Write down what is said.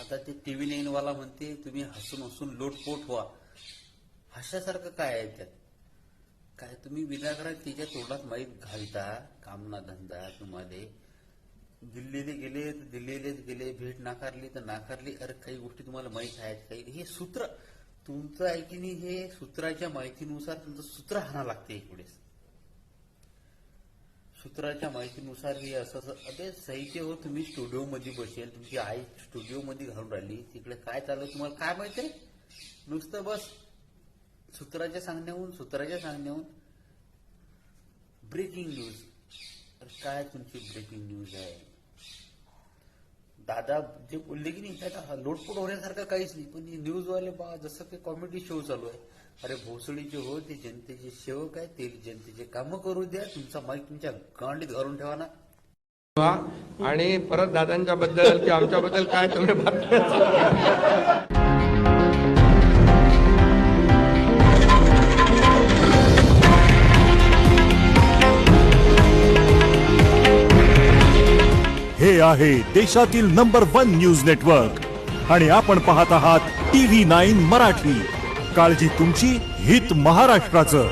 आता ते TV9 वाला म्हणते तुम्ही हसून हसून लोटपोट व्हा. हास्यासारखं काय आहे त्यात? काय तुम्ही विनाकारण तिच्या तोंडात माहीत घालता? कामना धंदा तुम्हाला. दिल्लीला गेले तर दिल्लीलाच गेले, भेट नाकारली तर नाकारली. अरे काही गोष्टी तुम्हाला माहित आहेत काही? हे सूत्र तुमचं आहे की नाही, हे सूत्राच्या माहितीनुसार तुमचं सूत्र हाणा लागते इकडे. सूत्राच्या माहितीनुसार हे असं अबे साहित्य हो. तुम्ही स्टुडिओ मध्ये बसेल, तुमची आई स्टुडिओ मध्ये घालून राहिली, तिकडे काय चाललं तुम्हाला काय माहिती आहे? नुसतं बस सूत्राच्या सांगण्याहून ब्रेकिंग न्यूज. अरे काय तुमची ब्रेकिंग न्यूज आहे? दादा जे बोलले की नाही त्याचा लोटपोट होण्यासारखं काहीच नाही. पण न्यूजवाले बा जसं काही कॉमेडी शो चालू आहे. अरे भोसडीचे हो, ते जनतेचे सेवक आहे, ते जनतेचे कामं करू द्या. तुमचा माईक तुमच्या गांडीत घालून ठेवा ना. आणि परत दादांच्या बद्दल किंवा आमच्या बद्दल काय तुम्ही बातम्या हे आहे देशातील नंबर 1 न्यूज नेटवर्क आणि आपण पाहत आहात TV9 मराठी. काळजी तुमची, हित महाराष्ट्राचं.